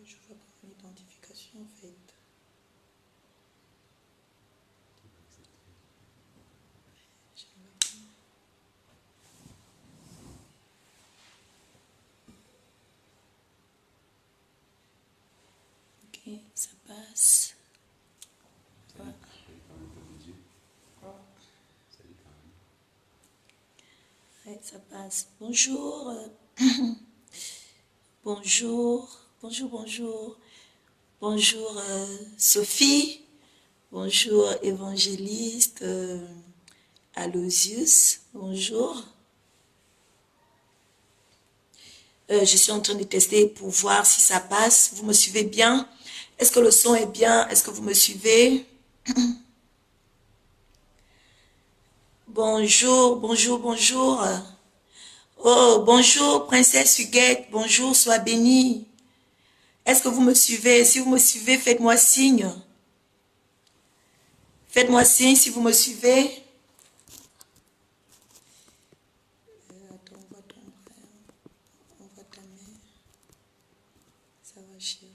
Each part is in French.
je vois pas une identification en fait. Ok, ça passe. Ouais, ça passe. Bonjour. Bonjour. Bonjour, bonjour. Bonjour Sophie. Bonjour évangéliste Aloysius. Bonjour. Je suis en train de tester pour voir si ça passe. Vous me suivez bien? Est-ce que le son est bien? Est-ce que vous me suivez? Bonjour, bonjour, bonjour. Oh, bonjour, princesse Huguette. Bonjour, sois bénie. Est-ce que vous me suivez? Si vous me suivez, faites-moi signe. Faites-moi signe si vous me suivez. Attends, on voit ton frère. On voit ta mère. Ça va, chérie.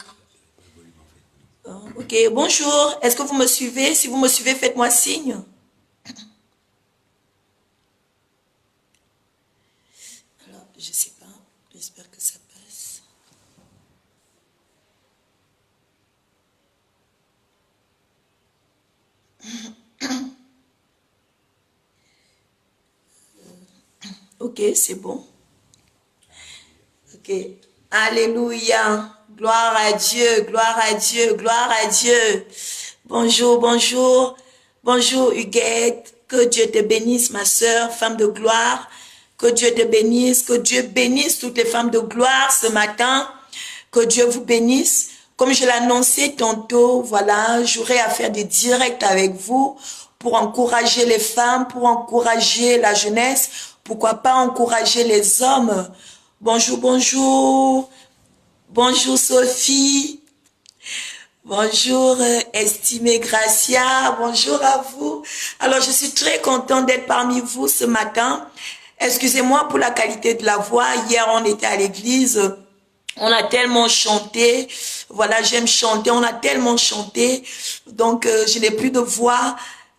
Oh, ok, bonjour. Est-ce que vous me suivez? Si vous me suivez, faites-moi signe. Alors, je sais pas. J'espère que ça passe. Ok, c'est bon. Ok. Alléluia. Gloire à Dieu, gloire à Dieu, gloire à Dieu. Bonjour, bonjour. Bonjour Huguette. Que Dieu te bénisse, ma sœur, femme de gloire. Que Dieu te bénisse. Que Dieu bénisse toutes les femmes de gloire ce matin. Que Dieu vous bénisse. Comme je l'annonçais tantôt, voilà, j'aurai à faire des directs avec vous pour encourager les femmes, pour encourager la jeunesse. Pourquoi pas encourager les hommes? Bonjour, bonjour. Bonjour Sophie. Bonjour estimée Gracia. Bonjour à vous. Alors, je suis très contente d'être parmi vous ce matin. Excusez-moi pour la qualité de la voix. Hier, on était à l'église. On a tellement chanté. Voilà, j'aime chanter. On a tellement chanté. Donc, je n'ai plus de voix.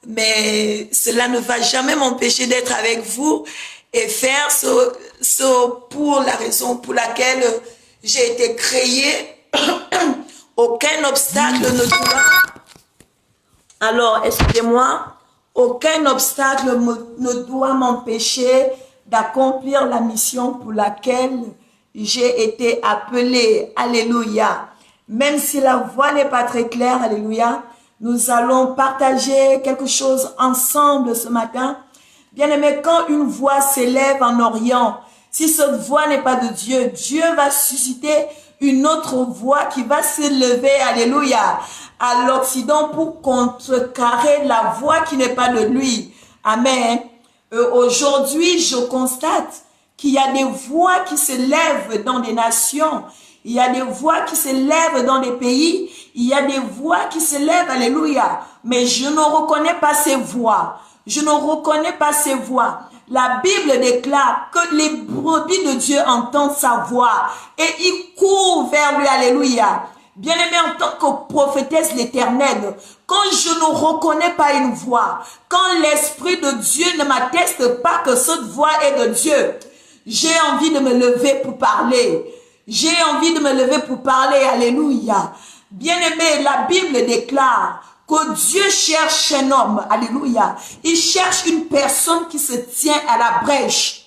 Mais cela ne va jamais m'empêcher d'être avec vous et faire ce pour la raison pour laquelle j'ai été créée. Aucun obstacle ne doit... Alors, excusez-moi. Aucun obstacle ne doit m'empêcher d'accomplir la mission pour laquelle j'ai été appelée. Alléluia. Même si la voix n'est pas très claire, alléluia, nous allons partager quelque chose ensemble ce matin. Bien-aimé, quand une voix s'élève en Orient, si cette voix n'est pas de Dieu, Dieu va susciter une autre voix qui va s'élever, alléluia, à l'Occident pour contrecarrer la voix qui n'est pas de lui. Amen. Aujourd'hui, je constate qu'il y a des voix qui s'élèvent dans des nations. Il y a des voix qui s'élèvent dans des pays. Il y a des voix qui s'élèvent, alléluia. Mais je ne reconnais pas ces voix. Je ne reconnais pas ces voix. La Bible déclare que les brebis de Dieu entendent sa voix et ils courent vers lui, alléluia. Bien-aimé, en tant que prophétesse l'Éternel, quand je ne reconnais pas une voix, quand l'Esprit de Dieu ne m'atteste pas que cette voix est de Dieu, j'ai envie de me lever pour parler. J'ai envie de me lever pour parler, alléluia. Bien-aimé, la Bible déclare que Dieu cherche un homme, alléluia. Il cherche une personne qui se tient à la brèche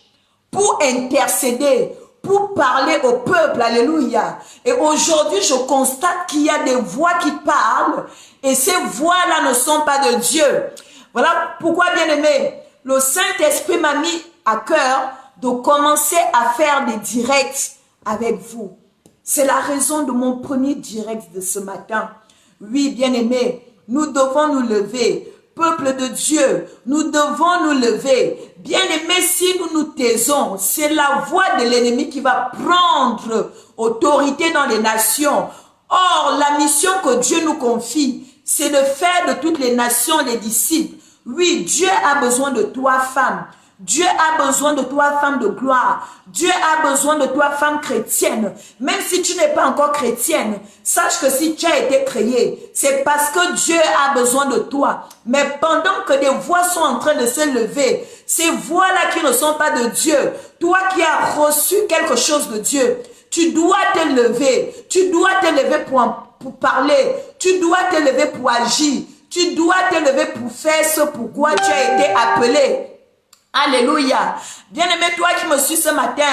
pour intercéder, pour parler au peuple, alléluia. Et aujourd'hui, je constate qu'il y a des voix qui parlent et ces voix-là ne sont pas de Dieu. Voilà pourquoi, bien-aimé, le Saint-Esprit m'a mis à cœur de commencer à faire des directs avec vous. C'est la raison de mon premier direct de ce matin. Oui, bien-aimé, nous devons nous lever. Peuple de Dieu, nous devons nous lever. Bien-aimés, si nous nous taisons, c'est la voix de l'ennemi qui va prendre autorité dans les nations. Or, la mission que Dieu nous confie, c'est de faire de toutes les nations les disciples. Oui, Dieu a besoin de toi, femme. Dieu a besoin de toi, femme de gloire. Dieu a besoin de toi, femme chrétienne. Même si tu n'es pas encore chrétienne, sache que si tu as été créée, c'est parce que Dieu a besoin de toi. Mais pendant que des voix sont en train de se lever, ces voix-là qui ne sont pas de Dieu, toi qui as reçu quelque chose de Dieu, tu dois te lever. Tu dois te lever pour parler. Tu dois te lever pour agir. Tu dois te lever pour faire ce pourquoi tu as été appelé. Alléluia. Bien-aimé, toi qui me suis ce matin,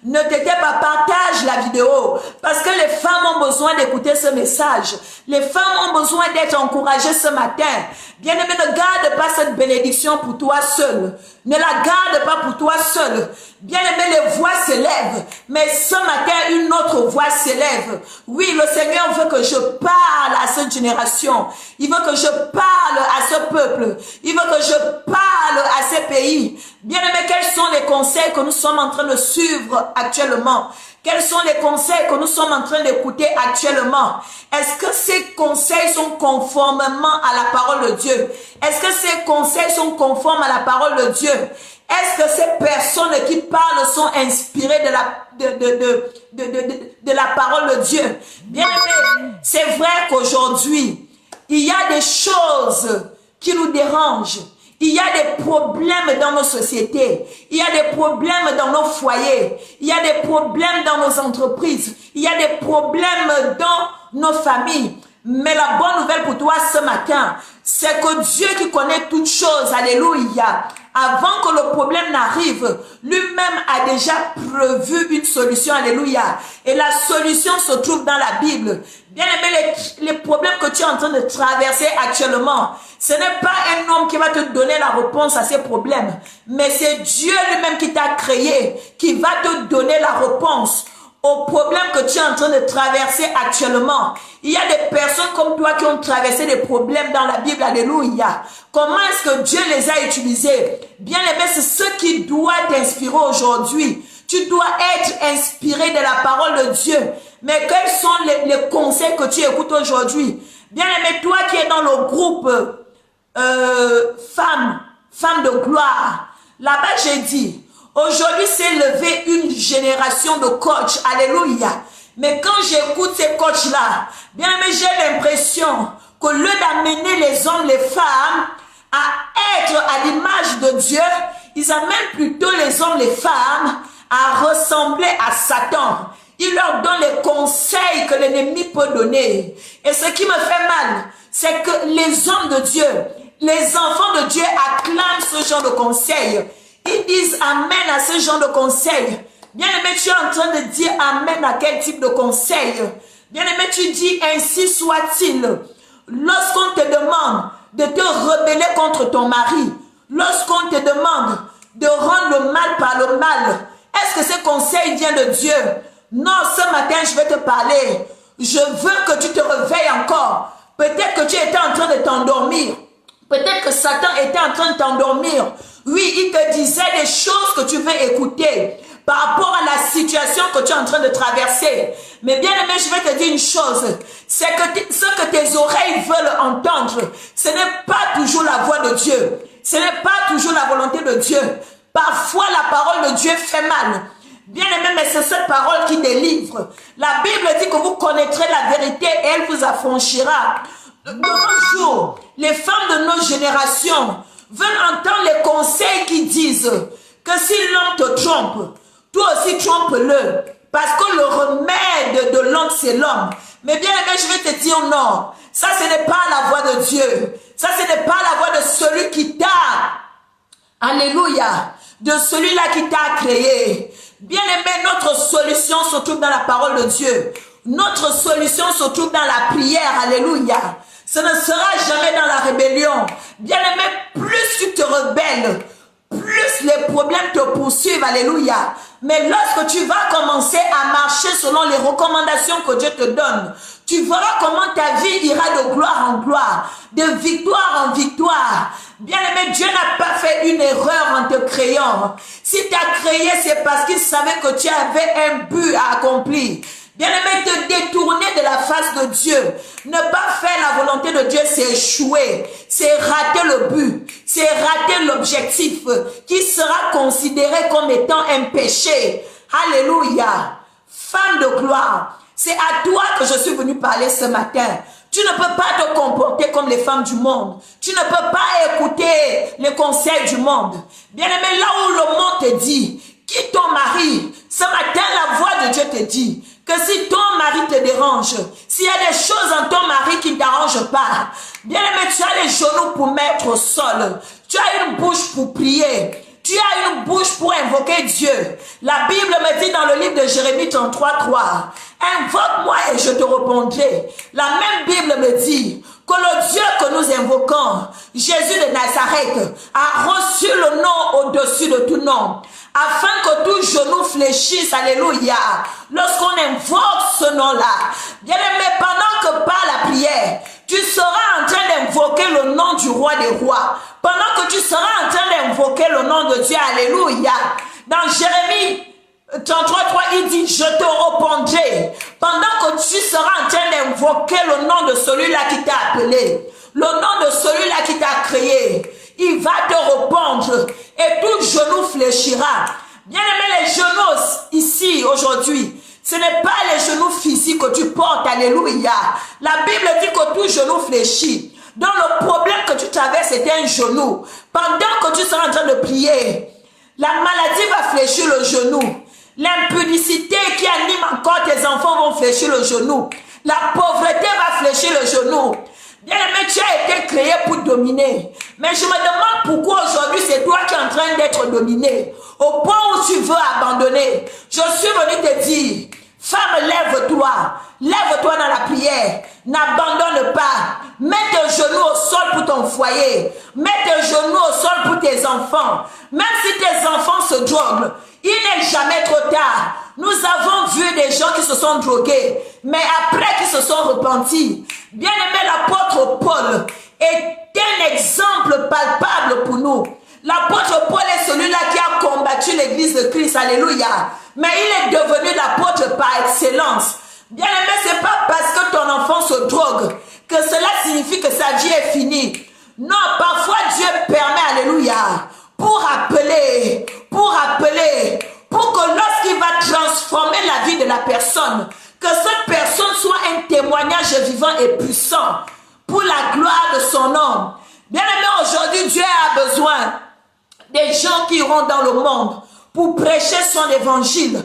ne t'inquiète pas, partage la vidéo parce que les femmes ont besoin d'écouter ce message. Les femmes ont besoin d'être encouragées ce matin. Bien-aimé, ne garde pas cette bénédiction pour toi seul. Ne la garde pas pour toi seul. Bien-aimé, les voix s'élèvent, mais ce matin, une autre voix s'élève. Oui, le Seigneur veut que je parle à cette génération. Il veut que je parle à ce peuple. Il veut que je parle à ces pays. Bien-aimé, quels sont les conseils que nous sommes en train de suivre actuellement? Quels sont les conseils que nous sommes en train d'écouter actuellement? Est-ce que ces conseils sont conformément à la parole de Dieu? Est-ce que ces conseils sont conformes à la parole de Dieu? Est-ce que ces personnes qui parlent sont inspirées de la parole de Dieu? Bien aimé, c'est vrai qu'aujourd'hui, il y a des choses qui nous dérangent. Il y a des problèmes dans nos sociétés. Il y a des problèmes dans nos foyers. Il y a des problèmes dans nos entreprises. Il y a des problèmes dans nos familles. Mais la bonne nouvelle pour toi ce matin, c'est que Dieu qui connaît toutes choses, alléluia, avant que le problème n'arrive, lui-même a déjà prévu une solution, alléluia. Et la solution se trouve dans la Bible. Bien aimé, les problèmes que tu es en train de traverser actuellement, ce n'est pas un homme qui va te donner la réponse à ces problèmes, mais c'est Dieu lui-même qui t'a créé, qui va te donner la réponse aux problèmes que tu es en train de traverser actuellement. Il y a des personnes comme toi qui ont traversé des problèmes dans la Bible, alléluia. Comment est-ce que Dieu les a utilisés? Bien aimé, c'est ce qui doit t'inspirer aujourd'hui. Tu dois être inspiré de la parole de Dieu. Mais quels sont les conseils que tu écoutes aujourd'hui? Bien aimé, toi qui es dans le groupe femmes de gloire, là-bas j'ai dit, aujourd'hui s'est levé une génération de coachs, alléluia. Mais quand j'écoute ces coachs-là, bien aimé, j'ai l'impression qu'au lieu d'amener les hommes, les femmes à être à l'image de Dieu, ils amènent plutôt les hommes, les femmes à ressembler à Satan. Ils leur donnent les conseils que l'ennemi peut donner. Et ce qui me fait mal, c'est que les hommes de Dieu, les enfants de Dieu acclament ce genre de conseils. Ils disent amen à ce genre de conseils. Bien aimé, tu es en train de dire amen à quel type de conseil? Bien aimé, tu dis ainsi soit-il. Lorsqu'on te demande de te rebeller contre ton mari, lorsqu'on te demande de rendre le mal par le mal, est-ce que ce conseil vient de Dieu? Non, ce matin, je vais te parler. Je veux que tu te réveilles encore. Peut-être que tu étais en train de t'endormir. Peut-être que Satan était en train de t'endormir. Oui, il te disait des choses que tu veux écouter par rapport à la situation que tu es en train de traverser. Mais bien aimé, je vais te dire une chose. C'est que ce que tes oreilles veulent entendre, ce n'est pas toujours la voix de Dieu. Ce n'est pas toujours la volonté de Dieu. Parfois, la parole de Dieu fait mal. Bien aimé, mais c'est cette parole qui délivre. La Bible dit que vous connaîtrez la vérité et elle vous affranchira. De nos jours, les femmes de nos générations veulent entendre les conseils qui disent que si l'homme te trompe, toi aussi trompe-le. Parce que le remède de l'homme, c'est l'homme. Mais bien aimé, je vais te dire non. Ça, ce n'est pas la voix de Dieu. Ça, ce n'est pas la voix de celui qui t'a. Alléluia. De celui-là qui t'a créé. Bien aimé, notre solution se trouve dans la parole de Dieu. Notre solution se trouve dans la prière. Alléluia. Ce ne sera jamais dans la rébellion. Bien aimé, plus tu te rebelles, plus les problèmes te poursuivent. Alléluia. Mais lorsque tu vas commencer à marcher selon les recommandations que Dieu te donne, tu verras comment ta vie ira de gloire en gloire, de victoire en victoire. Bien aimé, Dieu n'a pas fait une erreur en te créant. Si tu as créé, c'est parce qu'il savait que tu avais un but à accomplir. Bien aimé, te détourner de la face de Dieu, ne pas faire la volonté de Dieu, c'est échouer. c'est rater le but, c'est rater l'objectif qui sera considéré comme étant un péché. Alléluia. Femme de gloire, c'est à toi que je suis venue parler ce matin. Tu ne peux pas te comporter comme les femmes du monde. Tu ne peux pas écouter les conseils du monde. Bien-aimé, là où le monde te dit, quitte ton mari, ce matin, la voix de Dieu te dit que si ton mari te dérange, s'il y a des choses en ton mari qui ne t'arrangent pas, bien-aimé, tu as les genoux pour mettre au sol. Tu as une bouche pour prier. Tu as une bouche pour invoquer Dieu. La Bible me dit dans le livre de Jérémie 33:3, invoque-moi et je te répondrai. La même Bible me dit que le Dieu que nous invoquons, Jésus de Nazareth, a reçu le nom au-dessus de tout nom, afin que tout genou fléchisse, alléluia, lorsqu'on invoque ce nom-là. Bien-aimé, pendant que par la prière, tu seras en train d'invoquer le nom du roi des rois, pendant que tu seras en train d'invoquer le nom de Dieu, alléluia. Dans Jérémie 33:3, il dit, je te répondrai. Pendant que tu seras en train d'invoquer le nom de celui-là qui t'a appelé, le nom de celui-là qui t'a créé, il va te répondre et tout genou fléchira. Bien aimé, les genoux ici aujourd'hui, ce n'est pas les genoux physiques que tu portes, alléluia. La Bible dit que tout genou fléchit. Donc le problème que tu traverses, c'était un genou. Pendant que tu seras en train de prier, la maladie va fléchir le genou. L'impudicité qui anime encore tes enfants vont fléchir le genou. La pauvreté va fléchir le genou. Bien-aimé, tu as été créé pour dominer. Mais je me demande pourquoi aujourd'hui c'est toi qui es en train d'être dominé. Au point où tu veux abandonner. Je suis venu te dire, femme, lève-toi. Lève-toi dans la prière. N'abandonne pas. Mets tes genoux au sol pour ton foyer. Mets tes genoux au sol pour tes enfants. Même si tes enfants se droguent, il n'est jamais trop tard. Nous avons vu des gens qui se sont drogués, mais après qui se sont repentis. Bien-aimé, l'apôtre Paul est un exemple palpable pour nous. L'apôtre Paul est celui-là qui a combattu l'église de Christ, alléluia. Mais il est devenu l'apôtre par excellence. Bien-aimé, ce n'est pas parce que ton enfant se drogue que cela signifie que sa vie est finie. Non, parfois Dieu permet, alléluia, pour que lorsqu'il va transformer la vie de la personne, que cette personne soit un témoignage vivant et puissant pour la gloire de son nom. Bien-aimé, aujourd'hui, Dieu a besoin des gens qui iront dans le monde pour prêcher son évangile.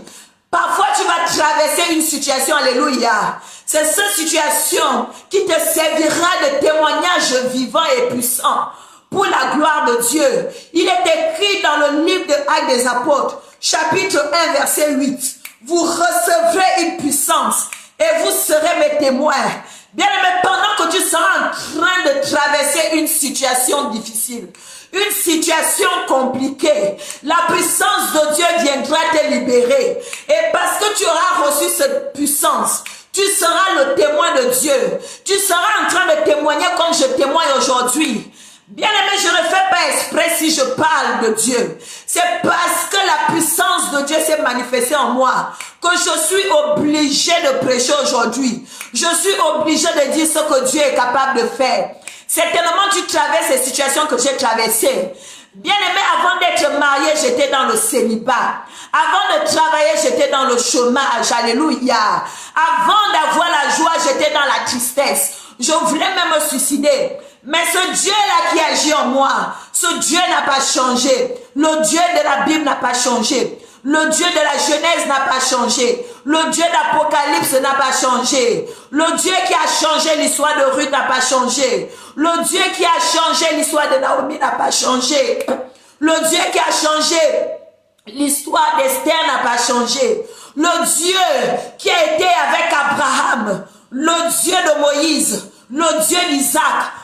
Parfois, tu vas traverser une situation, alléluia. C'est cette situation qui te servira de témoignage vivant et puissant pour la gloire de Dieu. Il est écrit dans le livre de Actes des Apôtres, chapitre 1, verset 8. Vous recevrez une puissance et vous serez mes témoins. Bien-aimé, pendant que tu seras en train de traverser une situation difficile, une situation compliquée, la puissance de Dieu viendra te libérer. Et parce que tu auras reçu cette puissance, tu seras le témoin de Dieu. Tu seras en train de témoigner comme je témoigne aujourd'hui. Bien-aimé, je ne fais pas exprès si je parle de Dieu. C'est parce que la puissance de Dieu s'est manifestée en moi que je suis obligé de prêcher aujourd'hui. Je suis obligé de dire ce que Dieu est capable de faire. Certainement, tu traverses ces situations que j'ai traversées. Bien-aimé, avant d'être marié, j'étais dans le célibat. Avant de travailler, j'étais dans le chômage. Alléluia. Avant d'avoir la joie, j'étais dans la tristesse. Je voulais même me suicider. Mais ce Dieu-là qui agit en moi, ce Dieu n'a pas changé. Le Dieu de la Bible n'a pas changé. Le Dieu de la Genèse n'a pas changé. Le Dieu d'Apocalypse n'a pas changé. Le Dieu qui a changé l'histoire de Ruth n'a pas changé. Le Dieu qui a changé l'histoire de Naomi n'a pas changé. Le Dieu qui a changé l'histoire d'Esther n'a pas changé. Le Dieu qui a été avec Abraham, le Dieu de Moïse, le Dieu d'Isaac,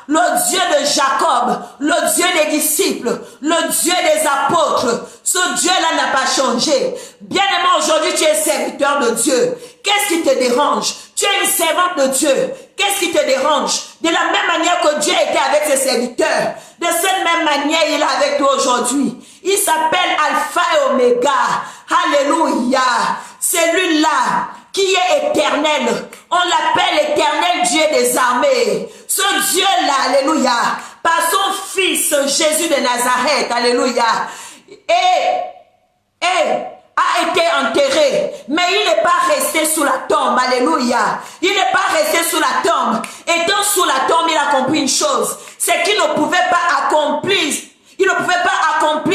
le Dieu de Jacob, le Dieu des disciples, le Dieu des apôtres, ce Dieu-là n'a pas changé. Bien-aimé, aujourd'hui, tu es serviteur de Dieu. Qu'est-ce qui te dérange? Tu es une servante de Dieu. Qu'est-ce qui te dérange? De la même manière que Dieu était avec ses serviteurs, de cette même manière, il est avec toi aujourd'hui. Il s'appelle Alpha et Oméga. Alléluia. C'est lui-là qui est éternel. On l'appelle éternel Dieu des armées. Ce Dieu-là, alléluia, par son fils Jésus de Nazareth, alléluia, et a été enterré, mais il n'est pas resté sous la tombe, alléluia, il n'est pas resté sous la tombe. Étant sous la tombe, il a compris une chose, c'est qu'il ne pouvait pas accomplir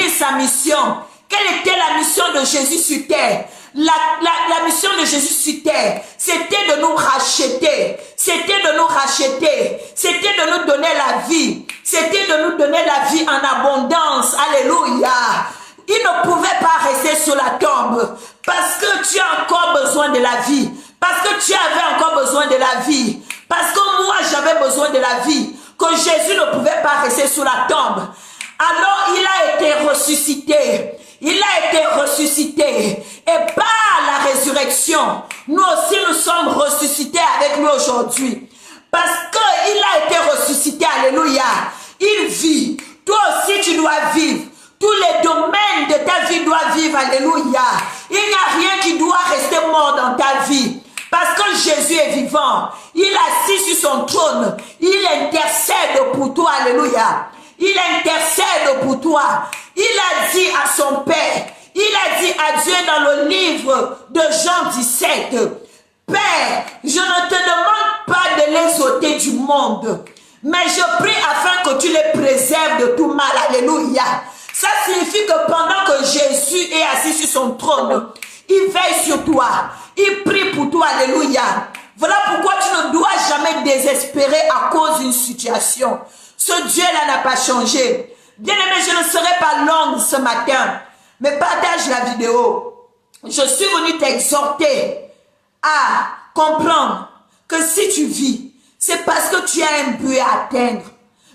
sa mission. Quelle était la mission de Jésus sur terre? La mission de Jésus sur terre, c'était de nous racheter, c'était de nous donner la vie, c'était de nous donner la vie en abondance, alléluia. Il ne pouvait pas rester sur la tombe, parce que tu as encore besoin de la vie, parce que tu avais encore besoin de la vie, parce que moi j'avais besoin de la vie, que Jésus ne pouvait pas rester sous la tombe. Alors il a été ressuscité. Il a été ressuscité. Et par la résurrection, nous aussi nous sommes ressuscités avec lui aujourd'hui. Parce qu'il a été ressuscité, alléluia. Il vit. Toi aussi tu dois vivre. Tous les domaines de ta vie doivent vivre, alléluia. Il n'y a rien qui doit rester mort dans ta vie. Parce que Jésus est vivant. Il est assis sur son trône. Il intercède pour toi, alléluia. Il intercède pour toi. Il a dit à son Père, il a dit à Dieu dans le livre de Jean 17, Père, je ne te demande pas de les ôter du monde, mais je prie afin que tu les préserves de tout mal, alléluia. Ça signifie que pendant que Jésus est assis sur son trône, il veille sur toi, il prie pour toi, alléluia. Voilà pourquoi tu ne dois jamais désespérer à cause d'une situation. Ce Dieu-là n'a pas changé. Bien-aimé, je ne serai pas longue ce matin, mais partage la vidéo. Je suis venu t'exhorter à comprendre que si tu vis, c'est parce que tu as un but à atteindre.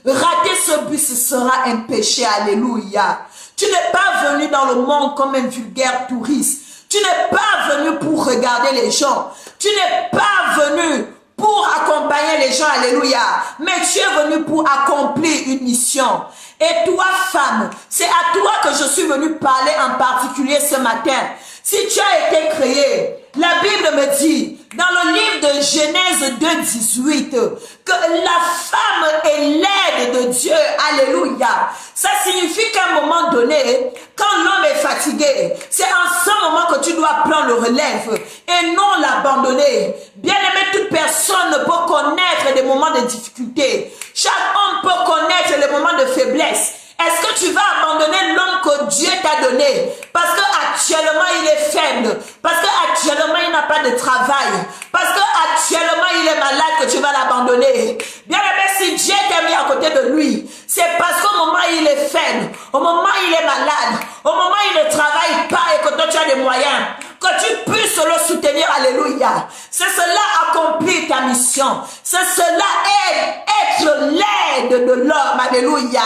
Rater ce but, ce sera un péché, alléluia. Tu n'es pas venu dans le monde comme un vulgaire touriste. Tu n'es pas venu pour regarder les gens. Tu n'es pas venu pour accompagner les gens, alléluia. Mais tu es venu pour accomplir une mission. Et toi, femme, c'est à toi que je suis venu parler en particulier ce matin. Si tu as été créé, la Bible me dit, dans le livre de Genèse 2:18, que la femme est l'aide de Dieu, alléluia. Ça signifie qu'à un moment donné, quand l'homme est fatigué, c'est en ce moment que tu dois prendre le relève et non l'abandonner. Bien aimé, toute personne ne peut connaître des moments de difficulté. Chaque homme peut connaître les moments de faiblesse. Est-ce que tu vas abandonner l'homme que Dieu t'a donné parce qu'actuellement il est faible, parce qu'actuellement il n'a pas de travail, parce qu'actuellement il est malade que tu vas l'abandonner? Bien aimé, si Dieu t'a mis à côté de lui, c'est parce qu'au moment où il est faible, au moment où il est malade, au moment où il ne travaille pas et que toi tu as des moyens, que tu puisses le soutenir, alléluia. C'est cela accomplir ta mission. C'est cela être l'aide de l'homme, alléluia.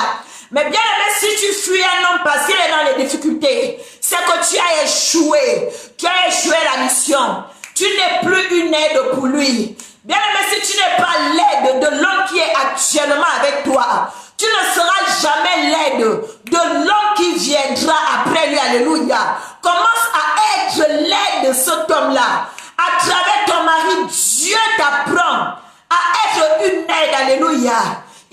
Mais bien aimé, si tu fuis un homme parce qu'il est dans les difficultés, c'est que tu as échoué. Tu as échoué la mission. Tu n'es plus une aide pour lui. Bien aimé, si tu n'es pas l'aide de l'homme qui est actuellement avec toi, tu ne seras jamais l'aide de l'homme qui viendra après lui, alléluia. Commence à être l'aide de cet homme-là. À travers ton mari, Dieu t'apprend à être une aide, alléluia.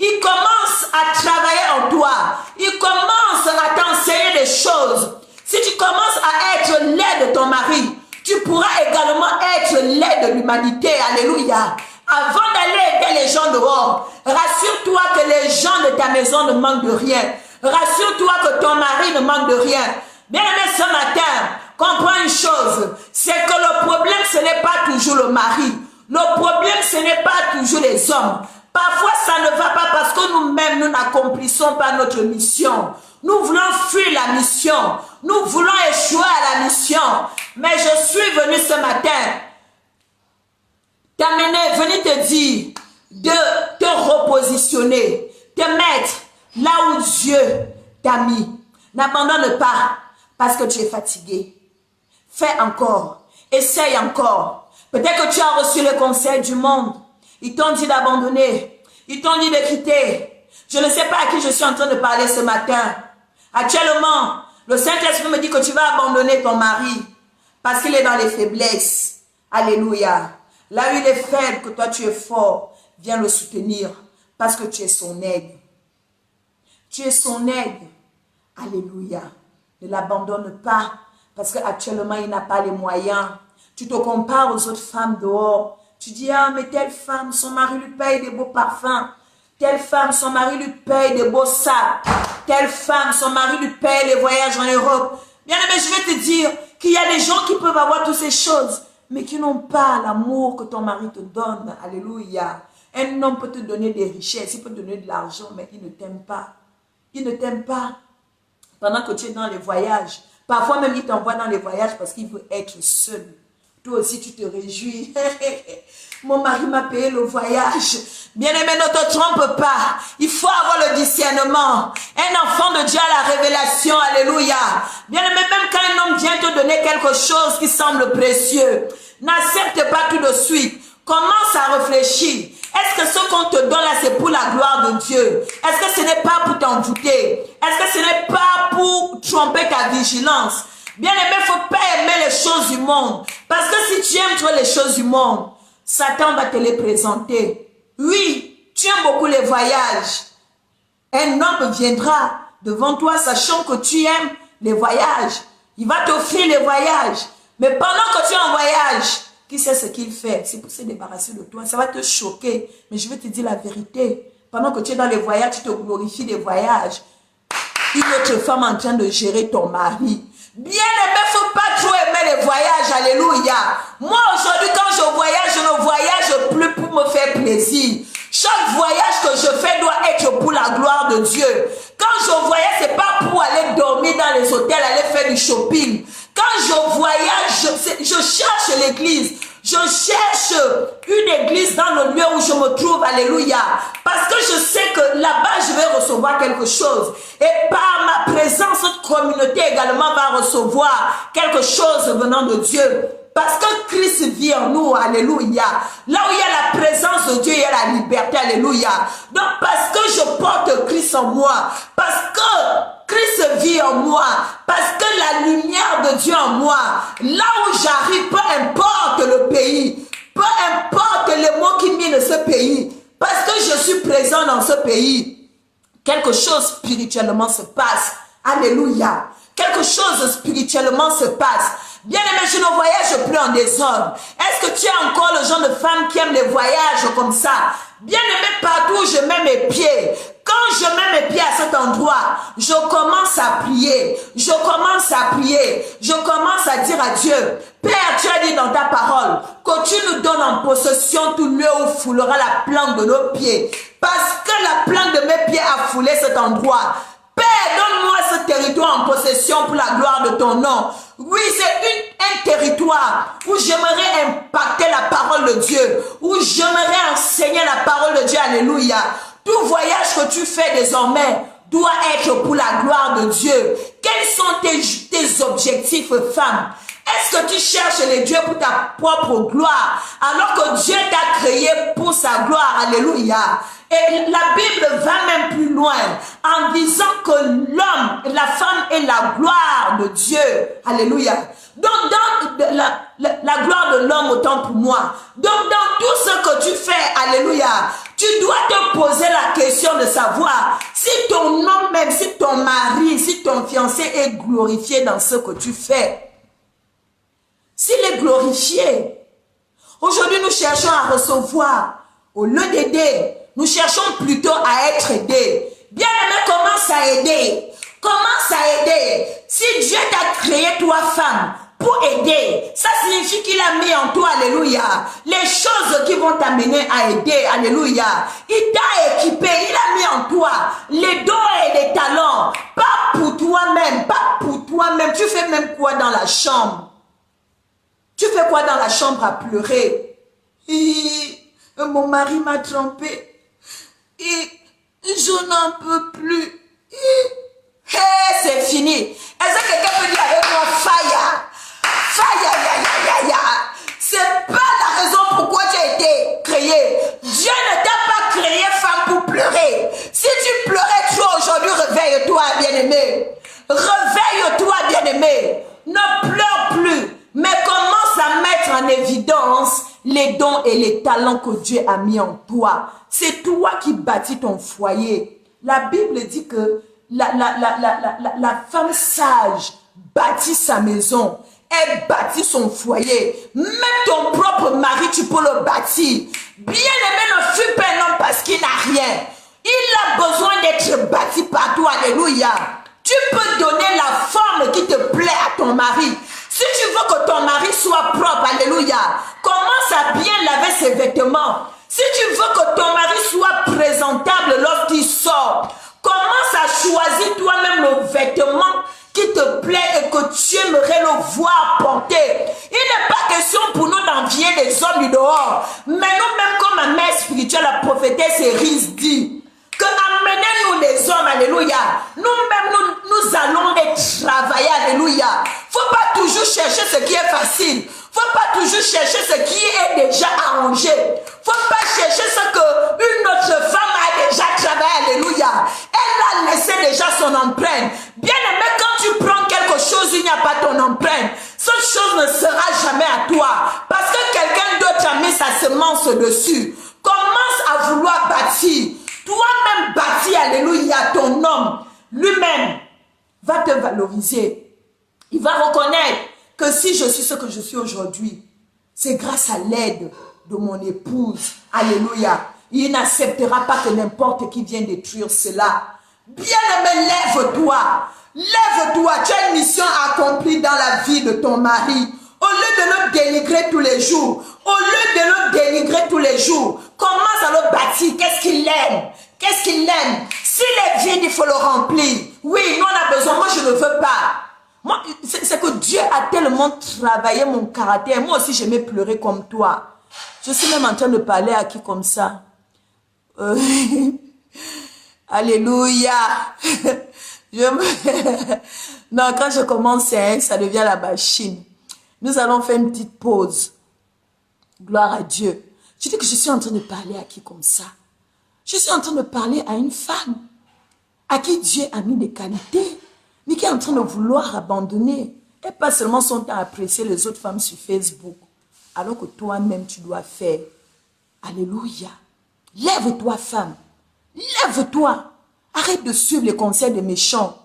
Il commence à travailler en toi. Il commence à t'enseigner des choses. Si tu commences à être l'aide de ton mari, tu pourras également être l'aide de l'humanité. Alléluia. Avant d'aller aider les gens dehors, rassure-toi que les gens de ta maison ne manquent de rien. Rassure-toi que ton mari ne manque de rien. Bien aimé, ce matin, comprends une chose. C'est que le problème, ce n'est pas toujours le mari. Le problème, ce n'est pas toujours les hommes. Parfois, ça ne va pas parce que nous-mêmes, nous n'accomplissons pas notre mission. Nous voulons fuir la mission. Nous voulons échouer à la mission. Mais je suis venu ce matin t'amener, venir te dire de te repositionner, te mettre là où Dieu t'a mis. N'abandonne pas parce que tu es fatigué. Fais encore. Essaye encore. Peut-être que tu as reçu le conseil du monde. Ils t'ont dit d'abandonner. Ils t'ont dit de quitter. Je ne sais pas à qui je suis en train de parler ce matin. Actuellement, le Saint-Esprit me dit que tu vas abandonner ton mari parce qu'il est dans les faiblesses. Alléluia. Là où il est faible, que toi tu es fort, viens le soutenir parce que tu es son aide. Tu es son aide. Alléluia. Ne l'abandonne pas parce qu'actuellement, il n'a pas les moyens. Tu te compares aux autres femmes dehors. Tu dis, ah, mais telle femme, son mari lui paye des beaux parfums. Telle femme, son mari lui paye des beaux sacs. Telle femme, son mari lui paye les voyages en Europe. Bien aimé, je vais te dire qu'il y a des gens qui peuvent avoir toutes ces choses, mais qui n'ont pas l'amour que ton mari te donne. Alléluia. Un homme peut te donner des richesses, il peut te donner de l'argent, mais il ne t'aime pas. Il ne t'aime pas. Pendant que tu es dans les voyages, parfois même il t'envoie dans les voyages parce qu'il veut être seul. Toi aussi tu te réjouis. Mon mari m'a payé le voyage. Bien-aimé, ne te trompe pas. Il faut avoir le discernement. Un enfant de Dieu a la révélation. Alléluia. Bien-aimé, même quand un homme vient te donner quelque chose qui semble précieux, n'accepte pas tout de suite. Commence à réfléchir. Est-ce que ce qu'on te donne là, c'est pour la gloire de Dieu? Est-ce que ce n'est pas pour t'envoûter? Est-ce que ce n'est pas pour tromper ta vigilance? Bien-aimé, il ne faut pas aimer les choses du monde. Parce que si tu aimes trop les choses du monde, Satan va te les présenter. Oui, tu aimes beaucoup les voyages. Un homme viendra devant toi sachant que tu aimes les voyages. Il va t'offrir les voyages. Mais pendant que tu es en voyage, qui sait ce qu'il fait? C'est pour se débarrasser de toi. Ça va te choquer. Mais je vais te dire la vérité. Pendant que tu es dans les voyages, tu te glorifies des voyages. Une autre femme en train de gérer ton mari. Bien aimé, il ne faut pas trop aimer les voyages. Alléluia. Moi, aujourd'hui, quand je voyage, je ne voyage plus pour me faire plaisir. Chaque voyage que je fais doit être pour la gloire de Dieu. Quand je voyage, ce n'est pas pour aller dormir dans les hôtels, aller faire du shopping. Quand je voyage, je cherche l'église. Je cherche une église dans le lieu où je me trouve, alléluia. Parce que je sais que là-bas, je vais recevoir quelque chose. Et par ma présence, cette communauté également va recevoir quelque chose venant de Dieu. Parce que Christ vit en nous, alléluia. Là où il y a la présence de Dieu, il y a la liberté, alléluia. Donc parce que je porte Christ en moi, parce que Christ vit en moi, parce que la lumière de Dieu en moi, là où j'arrive, peu importe le pays, peu importe les mots qui minent ce pays, parce que je suis présent dans ce pays, quelque chose spirituellement se passe, alléluia. Quelque chose spirituellement se passe. Bien aimé, je ne voyage plus en désordre. Est-ce que tu es encore le genre de femme qui aime les voyages comme ça? Bien aimé, partout où je mets mes pieds, quand je mets mes pieds à cet endroit, je commence à prier. Je commence à prier. Je commence à dire à Dieu, Père, tu as dit dans ta parole que tu nous donnes en possession tout lieu où foulera la plante de nos pieds. Parce que la plante de mes pieds a foulé cet endroit. Père, donne-moi ce territoire en possession pour la gloire de ton nom. Oui, c'est un territoire où j'aimerais impacter la parole de Dieu, où j'aimerais enseigner la parole de Dieu, alléluia. Tout voyage que tu fais désormais doit être pour la gloire de Dieu. Quels sont tes objectifs, femme? Est-ce que tu cherches les dieux pour ta propre gloire, alors que Dieu t'a créé pour sa gloire, alléluia? Et la Bible va même plus loin en disant que l'homme, la femme est la gloire de Dieu. Alléluia. Donc dans la gloire de l'homme autant pour moi. Donc dans tout ce que tu fais, alléluia, tu dois te poser la question de savoir si ton homme même, si ton mari, si ton fiancé est glorifié dans ce que tu fais. S'il est glorifié. Aujourd'hui nous cherchons à recevoir au lieu d'aider. Nous cherchons plutôt à être aidés. Bien aimé, commence à aider. Commence à aider. Si Dieu t'a créé, toi, femme, pour aider, ça signifie qu'il a mis en toi, alléluia, les choses qui vont t'amener à aider, alléluia. Il t'a équipé, il a mis en toi les dons et les talents. Pas pour toi-même, pas pour toi-même. Tu fais même quoi dans la chambre? Tu fais quoi dans la chambre à pleurer? Mon mari m'a trompé. Et je n'en peux plus. C'est fini. Est-ce que quelqu'un peut dire avec moi, fire? Fire, c'est pas la raison pourquoi tu as été créé. Dieu ne t'a pas créé femme pour pleurer. Si tu pleurais trop aujourd'hui, réveille-toi, bien-aimé. Réveille-toi, bien-aimé. Ne pleure plus, mais commence à mettre en évidence les dons et les talents que Dieu a mis en toi. C'est toi qui bâtis ton foyer. La Bible dit que la femme sage bâtit sa maison. Elle bâtit son foyer. Même ton propre mari, tu peux le bâtir. Bien-aimé, ne fuis pas un homme parce qu'il n'a rien. Il a besoin d'être bâti par toi. Alléluia. Tu peux donner la forme qui te plaît à ton mari. Si tu veux que ton mari soit propre, alléluia, commence à bien laver ses vêtements. Si tu veux que ton mari soit présentable lorsqu'il sort, commence à choisir toi-même le vêtement qui te plaît et que tu aimerais le voir porter. Il n'est pas question pour nous d'envier les hommes du dehors. Mais nous-mêmes, comme ma mère spirituelle, la prophétesse Érise dit, que amenez-nous les hommes, alléluia. Nous-mêmes, nous allons les travailler, alléluia. Faut pas toujours chercher ce qui est facile. Faut pas toujours chercher ce qui est déjà arrangé. Faut pas chercher ce que une autre femme a déjà travaillé, alléluia. Elle a laissé déjà son empreinte. Bien aimé, quand tu prends quelque chose, il n'y a pas ton empreinte. Cette chose ne sera jamais à toi. Parce que quelqu'un d'autre a mis sa semence dessus. Commence à vouloir bâtir. Toi-même bâtis, alléluia, ton homme, lui-même, va te valoriser. Il va reconnaître que si je suis ce que je suis aujourd'hui, c'est grâce à l'aide de mon épouse. Alléluia. Il n'acceptera pas que n'importe qui vienne détruire cela. Bien-aimé, lève-toi. Lève-toi. Tu as une mission accomplie dans la vie de ton mari. Au lieu de le dénigrer tous les jours, commence à le bâtir. Qu'est-ce qu'il aime? Qu'est-ce qu'il aime? S'il est vide, il faut le remplir. Oui, nous on a besoin. Moi, je ne veux pas. Moi, c'est que Dieu a tellement travaillé mon caractère. Moi aussi, j'aimais pleurer comme toi. Je suis même en train de parler à qui comme ça? Alléluia. Non, quand je commence, ça devient la machine. Nous allons faire une petite pause. Gloire à Dieu. Je dis que je suis en train de parler à qui comme ça? Je suis en train de parler à une femme à qui Dieu a mis des qualités, mais qui est en train de vouloir abandonner. Et pas seulement son temps à apprécier les autres femmes sur Facebook, alors que toi-même tu dois faire. Alléluia. Lève-toi, femme. Lève-toi. Arrête de suivre les conseils des méchants.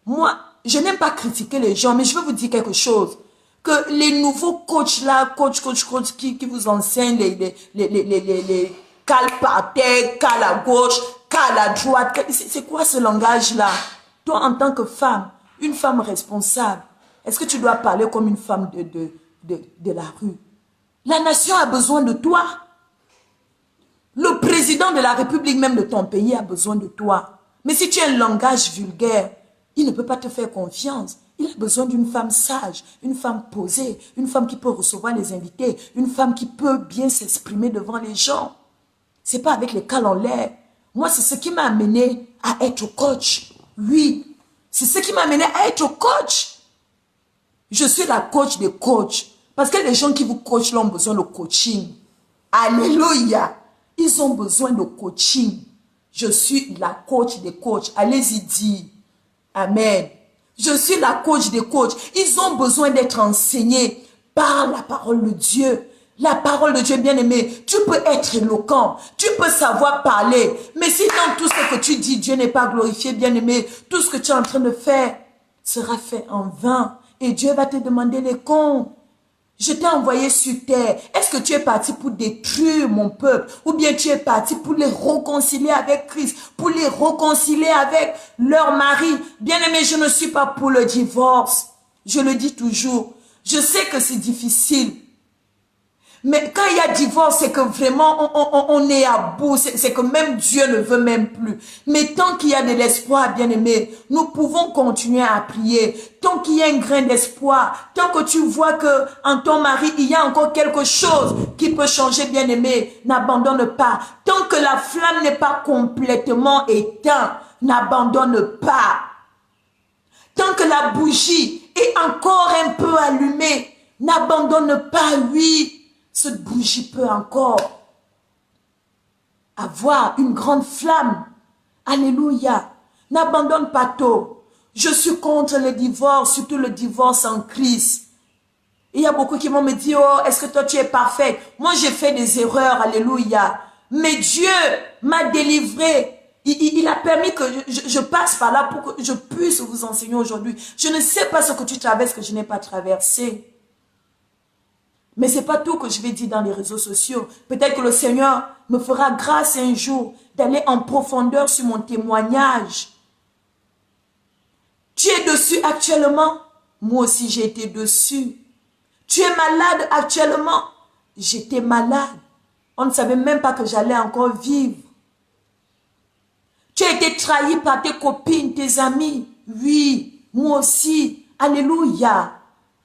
Moi, je n'aime pas critiquer les gens, mais je veux vous dire quelque chose. Que les nouveaux coachs là, coach, qui vous enseignent les cales par terre, cales à gauche, cales à droite. C'est quoi ce langage-là? Toi, en tant que femme, une femme responsable, est-ce que tu dois parler comme une femme de la rue? La nation a besoin de toi. Le président de la République même de ton pays a besoin de toi. Mais si tu as un langage vulgaire, il ne peut pas te faire confiance. Il a besoin d'une femme sage, une femme posée, une femme qui peut recevoir les invités, une femme qui peut bien s'exprimer devant les gens. C'est pas avec les cales en l'air. Moi, c'est ce qui m'a amené à être coach. Oui, c'est ce qui m'a amené à être coach. Je suis la coach des coachs. Parce que les gens qui vous coachent là ont besoin de coaching. Alléluia. Ils ont besoin de coaching. Je suis la coach des coachs. Allez-y dire. Amen. Je suis la coach des coachs. Ils ont besoin d'être enseignés par la parole de Dieu. La parole de Dieu, bien-aimé, tu peux être éloquent, tu peux savoir parler. Mais si dans tout ce que tu dis, Dieu n'est pas glorifié, bien-aimé, tout ce que tu es en train de faire sera fait en vain. Et Dieu va te demander les comptes. Je t'ai envoyé sur terre. Est-ce que tu es parti pour détruire mon peuple? Ou bien tu es parti pour les réconcilier avec Christ? Pour les réconcilier avec leur mari? Bien-aimé, je ne suis pas pour le divorce. Je le dis toujours. Je sais que c'est difficile. Mais quand il y a divorce, c'est que vraiment on est à bout. C'est que même Dieu ne veut même plus. Mais tant qu'il y a de l'espoir, bien-aimé, nous pouvons continuer à prier. Tant qu'il y a un grain d'espoir, tant que tu vois que en ton mari, il y a encore quelque chose qui peut changer, bien-aimé, n'abandonne pas. Tant que la flamme n'est pas complètement éteinte, n'abandonne pas. Tant que la bougie est encore un peu allumée, n'abandonne pas, oui. Cette bougie peut encore avoir une grande flamme. Alléluia. N'abandonne pas tôt. Je suis contre le divorce, surtout le divorce en Christ. Il y a beaucoup qui vont me dire, oh, est-ce que toi tu es parfaite? Moi j'ai fait des erreurs, alléluia. Mais Dieu m'a délivré. il a permis que je passe par là pour que je puisse vous enseigner aujourd'hui. Je ne sais pas ce que tu traverses que je n'ai pas traversé. Mais ce n'est pas tout que je vais dire dans les réseaux sociaux. Peut-être que le Seigneur me fera grâce un jour d'aller en profondeur sur mon témoignage. Tu es dessus actuellement. Moi aussi, j'ai été dessus. Tu es malade actuellement. J'étais malade. On ne savait même pas que j'allais encore vivre. Tu as été trahi par tes copines, tes amis. Oui, moi aussi. Alléluia.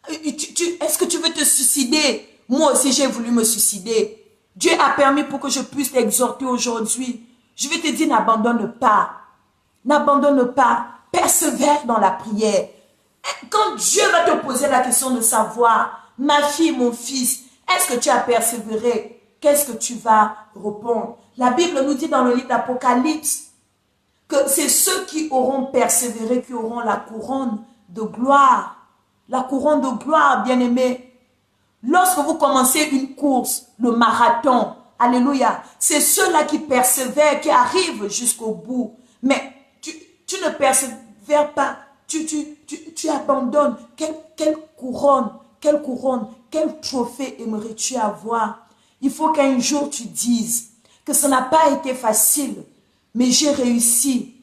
Est-ce que tu veux te suicider? Moi aussi, j'ai voulu me suicider. Dieu a permis pour que je puisse t'exhorter aujourd'hui. Je vais te dire, n'abandonne pas. N'abandonne pas. Persévère dans la prière. Quand Dieu va te poser la question de savoir, ma fille, mon fils, est-ce que tu as persévéré? Qu'est-ce que tu vas répondre? La Bible nous dit dans le livre d'Apocalypse que c'est ceux qui auront persévéré qui auront la couronne de gloire. La couronne de gloire, bien-aimés. Lorsque vous commencez une course, le marathon, alléluia, c'est ceux-là qui persévèrent, qui arrivent jusqu'au bout. Mais tu ne persévères pas, tu abandonnes. Quelle couronne, quel trophée aimerais-tu avoir? Il faut qu'un jour tu dises que ça n'a pas été facile, mais j'ai réussi.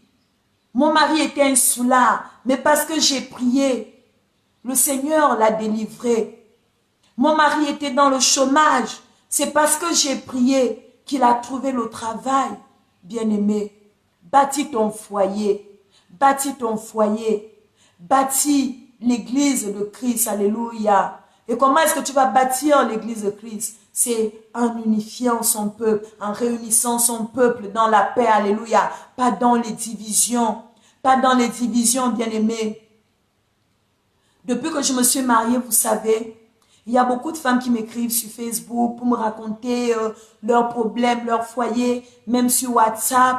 Mon mari était un soulard, mais parce que j'ai prié, le Seigneur l'a délivré. Mon mari était dans le chômage. C'est parce que j'ai prié qu'il a trouvé le travail. Bien-aimé, bâtis ton foyer. Bâtis ton foyer. Bâtis l'église de Christ. Alléluia. Et comment est-ce que tu vas bâtir l'église de Christ? C'est en unifiant son peuple, en réunissant son peuple dans la paix. Alléluia. Pas dans les divisions. Pas dans les divisions, bien-aimés. Depuis que je me suis mariée, vous savez, il y a beaucoup de femmes qui m'écrivent sur Facebook pour me raconter leurs problèmes, leur foyer, même sur WhatsApp.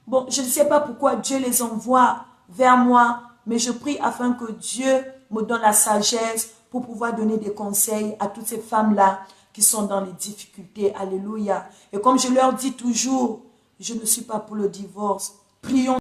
Bon, je ne sais pas pourquoi Dieu les envoie vers moi, mais je prie afin que Dieu me donne la sagesse pour pouvoir donner des conseils à toutes ces femmes-là qui sont dans les difficultés. Alléluia. Et comme je leur dis toujours, je ne suis pas pour le divorce. Prions.